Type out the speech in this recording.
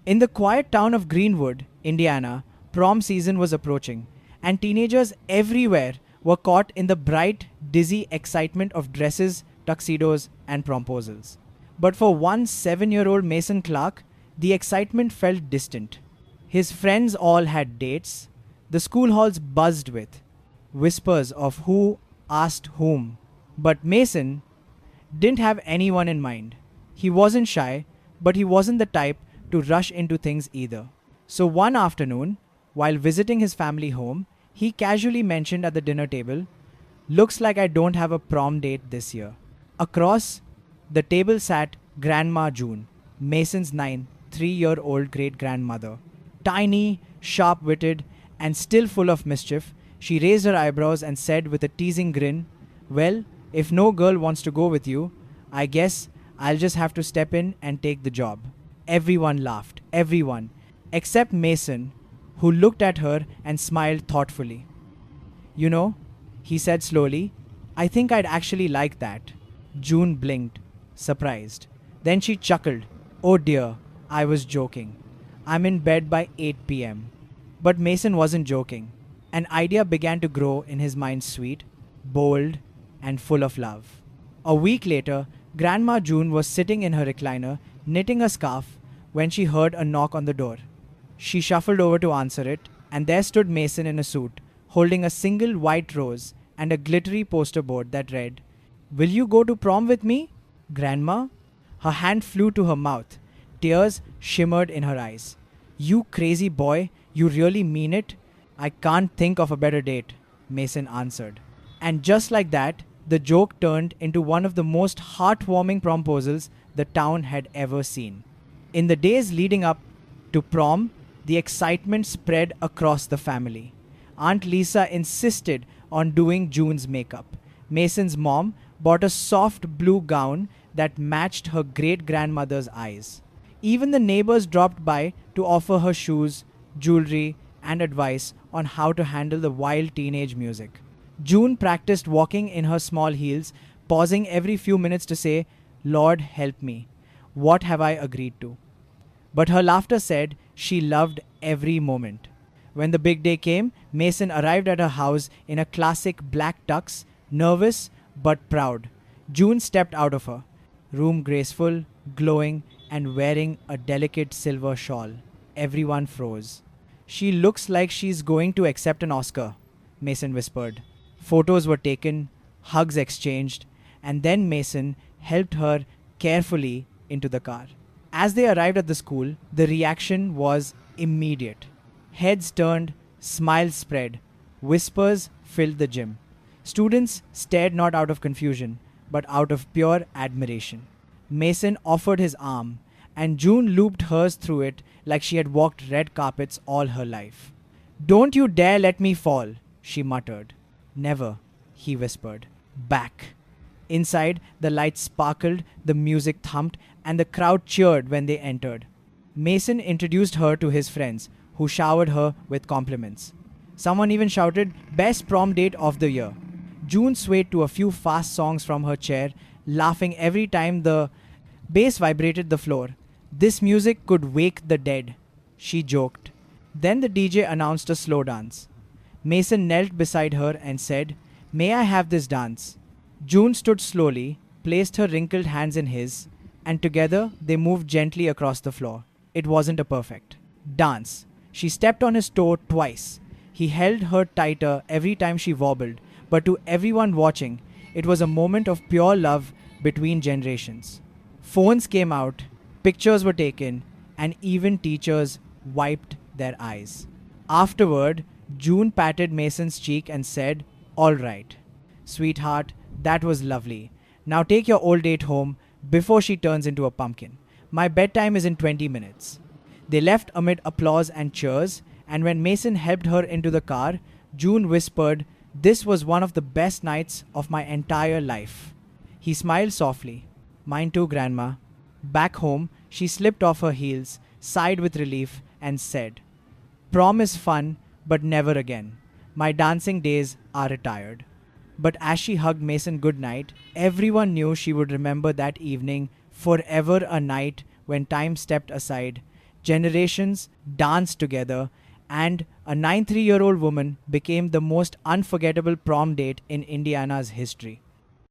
In the quiet town of Greenwood, Indiana, prom season was approaching, and teenagers everywhere were caught in the bright, dizzy excitement of dresses, tuxedos, and proposals. But for one 7-year-old Mason Clark, the excitement felt distant. His friends all had dates. The school halls buzzed with whispers of who asked whom. But Mason didn't have anyone in mind. He wasn't shy, but he wasn't the type to rush into things either. So one afternoon, while visiting his family home, he casually mentioned at the dinner table, "Looks like I don't have a prom date this year." Across the table sat Grandma June, Mason's 3-year-old great grandmother. Tiny, sharp witted, and still full of mischief, she raised her eyebrows and said with a teasing grin, "Well, if no girl wants to go with you, I guess I'll just have to step in and take the job." Everyone laughed, everyone, except Mason, who looked at her and smiled thoughtfully. "You know," he said slowly, "I think I'd actually like that." June blinked, surprised. Then she chuckled. "Oh dear, I was joking. I'm in bed by 8 p.m. But Mason wasn't joking. An idea began to grow in his mind, sweet, bold, and full of love. A week later, Grandma June was sitting in her recliner, knitting a scarf, when she heard a knock on the door. She shuffled over to answer it, and there stood Mason in a suit, holding a single white rose and a glittery poster board that read, "Will you go to prom with me, Grandma?" Her hand flew to her mouth. Tears shimmered in her eyes. "You crazy boy, you really mean it?" "I can't think of a better date," Mason answered. And just like that, the joke turned into one of the most heartwarming promposals the town had ever seen. In the days leading up to prom, the excitement spread across the family. Aunt Lisa insisted on doing June's makeup. Mason's mom bought a soft blue gown that matched her great-grandmother's eyes. Even the neighbors dropped by to offer her shoes, jewelry, and advice on how to handle the wild teenage music. June practiced walking in her small heels, pausing every few minutes to say, "Lord help me, what have I agreed to?" But her laughter said she loved every moment. When the big day came, Mason arrived at her house in a classic black tux, nervous but proud. June stepped out of her room, graceful, glowing, and wearing a delicate silver shawl. Everyone froze. "She looks like she's going to accept an Oscar," Mason whispered. Photos were taken, hugs exchanged, and then Mason helped her carefully into the car. As they arrived at the school, the reaction was immediate. Heads turned, smiles spread, whispers filled the gym. Students stared not out of confusion, but out of pure admiration. Mason offered his arm, and June looped hers through it like she had walked red carpets all her life. "Don't you dare let me fall," she muttered. "Never," he whispered. "Back." Inside, the lights sparkled, the music thumped, and the crowd cheered when they entered. Mason introduced her to his friends, who showered her with compliments. Someone even shouted, "Best prom date of the year." June swayed to a few fast songs from her chair, laughing every time the bass vibrated the floor. "This music could wake the dead," she joked. Then the DJ announced a slow dance. Mason knelt beside her and said, "May I have this dance?" June stood slowly, placed her wrinkled hands in his, and together they moved gently across the floor. It wasn't a perfect dance. She stepped on his toe twice. He held her tighter every time she wobbled, but to everyone watching, it was a moment of pure love between generations. Phones came out, pictures were taken, and even teachers wiped their eyes. Afterward, June patted Mason's cheek and said, "All right, sweetheart, that was lovely. Now take your old date home before she turns into a pumpkin. My bedtime is in 20 minutes." They left amid applause and cheers, and when Mason helped her into the car, June whispered, "This was one of the best nights of my entire life." He smiled softly. "Mine too, Grandma." Back home, she slipped off her heels, sighed with relief, and said, "Prom is fun, but never again. My dancing days are retired." But as she hugged Mason goodnight, everyone knew she would remember that evening forever, a night when time stepped aside, generations danced together, and a 93-year-old woman became the most unforgettable prom date in Indiana's history.